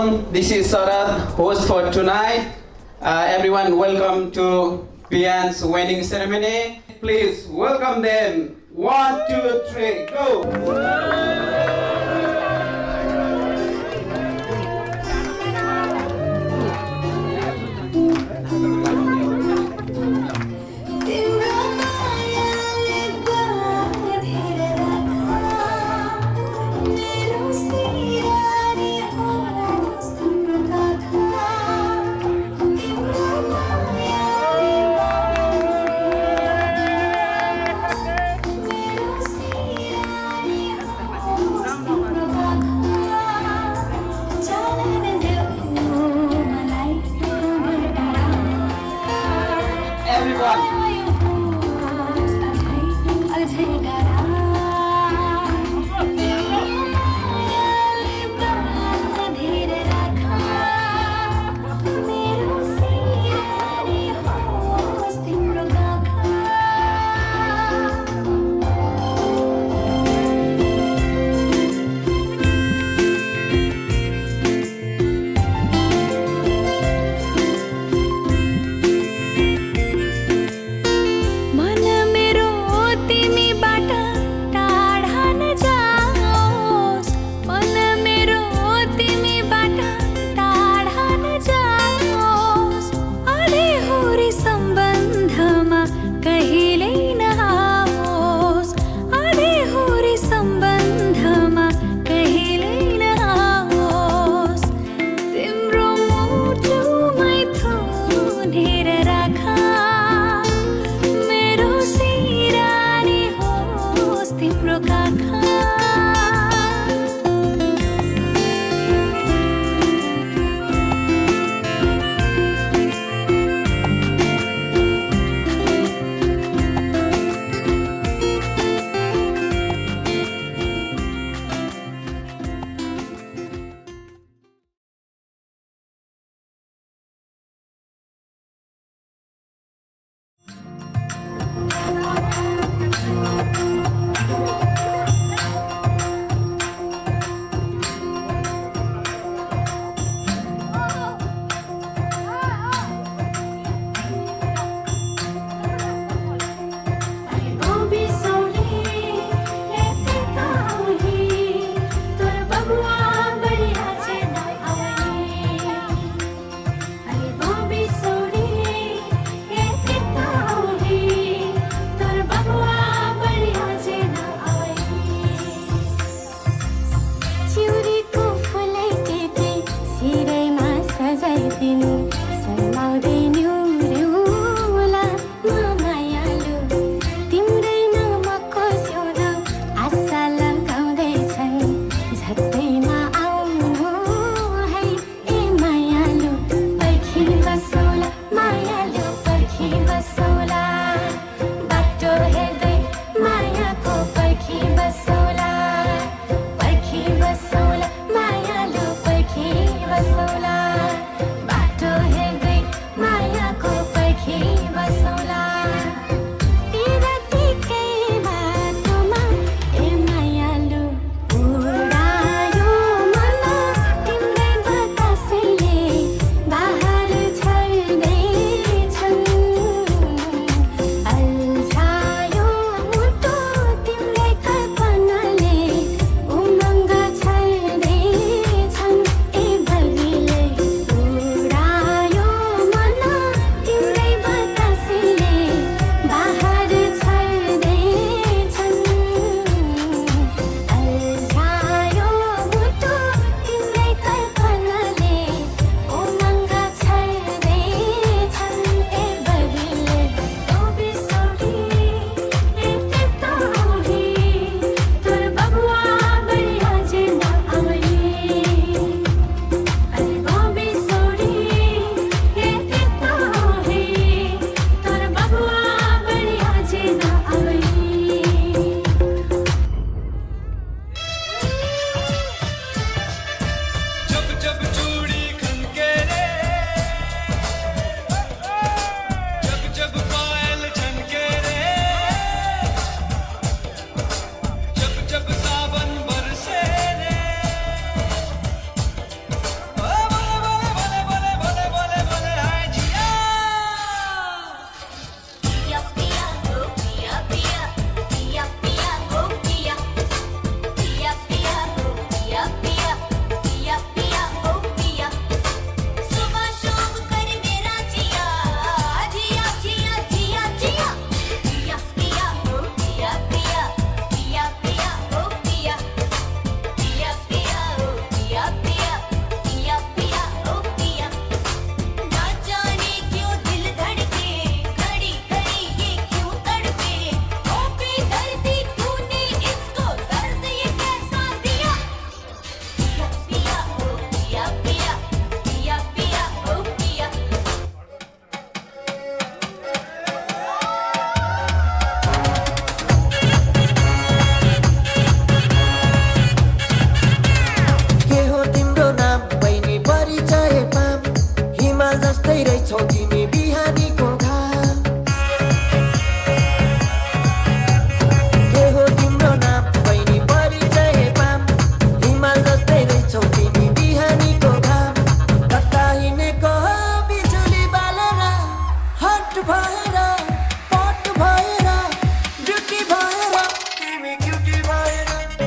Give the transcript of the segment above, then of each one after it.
everyone. This is Sarad, host for tonight. Everyone, welcome to Pian's wedding ceremony. Please welcome them. 1, 2, 3, go!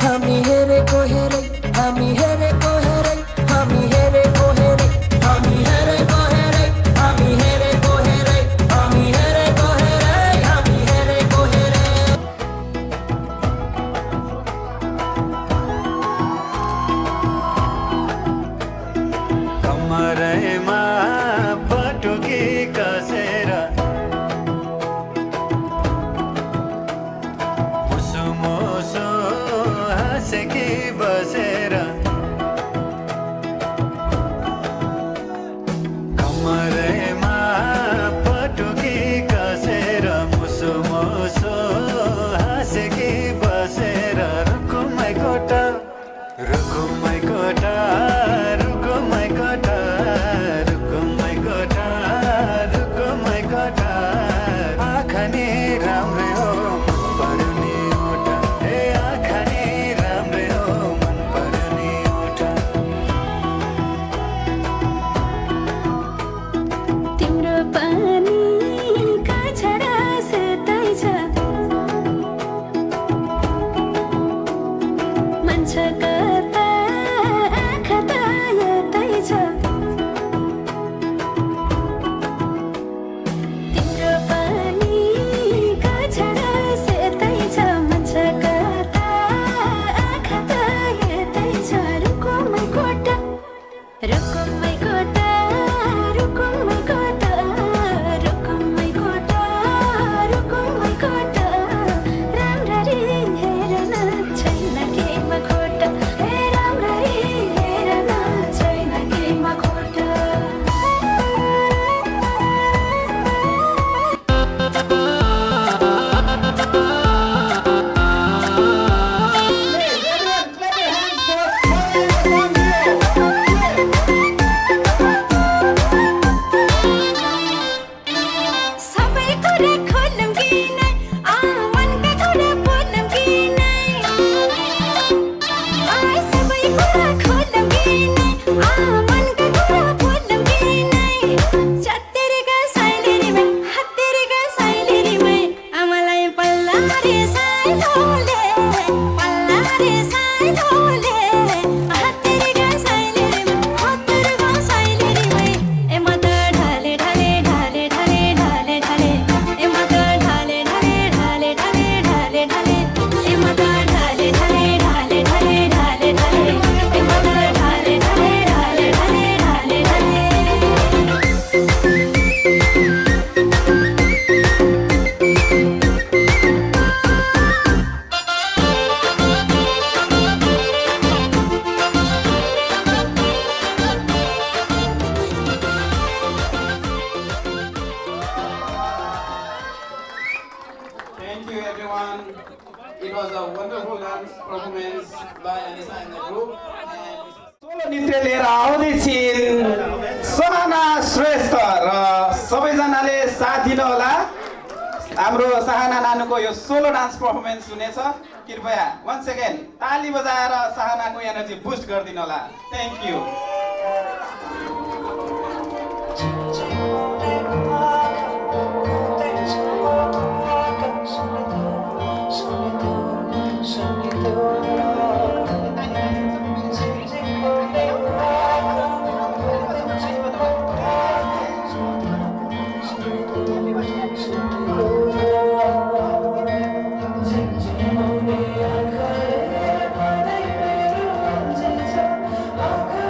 हामी हेरेको हेरै हामी हेरेको हेरै हामी हेरेको हेरै हामी हेरेको हेरै हामी हेरेको हेरै हामी हेरेको हेरै हामी हेरेको हेरै कमरैमा पटुकी कसेर मुसु मुसु हाँसेकी बसेर कमरैमा पटुकी कसेर मुसु मुसु हाँसेकी बसेर रुकुमै कोटा रुकुमै कोटा रुकुमै कोटा रुकुमै कोटा रुकुमै कोटा आँखा नि राम्रै हो मन पर्यो नि ओठा ए आँखा नि राम्रै हो मन पर्यो नि ओठा तिम्रो पानी काछडा सेतै छ मान्छ कता आँखा त यतै छ तिम्रो पानी काछडा सेतै छ मान्छ कता आँखा त यतै छ रुकुमै कोटा रुकुमै कोटा रुकुमै कोटा रुकुमै कोटा रुकुमै कोटा राम्ररी हेर्न छैन केमा खोटा हे राम्ररी हेर्न छैन केमा खोटा सबै कुरा खोलौँ कि नै मनका कुरा बोलौँ कि नै सबै कुरा खोलौँ कि नै मनका कुरा बोलौँ कि नै चत्तेरीका साइलेरीमै हत्तेरीका साइलेरीमै आमालाई पल्ला रे साइलोले पल्ला रे साइलोले हत्तेरीका साइलेरीमै हत्तेरीका साइलेरीमै ए म त ढाले ढाले ढाले ढाले ढाले ढाले ए म त ढाले ढाले ढाले ढाले ढाले ढाले ए म त ढाले ढाले ढाले ढाले ढाले ढाले ए म त ढाले ढाले ढाले ढाले ढाले Thank you, everyone. It was a wonderful dance performance by Anissa and the group. And solo नृत्य लिएर आउँदैछिन् सहाना श्रेष्ठ र सबैजनाले साथ दिनु होला। हाम्रो सहाना नानुको यो सोलो डान्स पर्फर्मेन्स हुनेछ। कृपया once again ताली बजाएर सहानाको एनर्जी बुस्ट गरिदिनु होला। Thank you. आँखा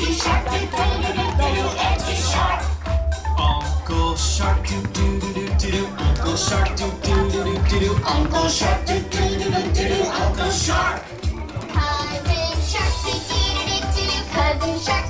Edgy shark, do do do do do, edgy shark. Uncle Shark, do do do do do do. Uncle Shark, do do do do do do. Uncle Shark, do do do do do, Uncle Shark. Cousin shark, do do do do do. Cousin shark,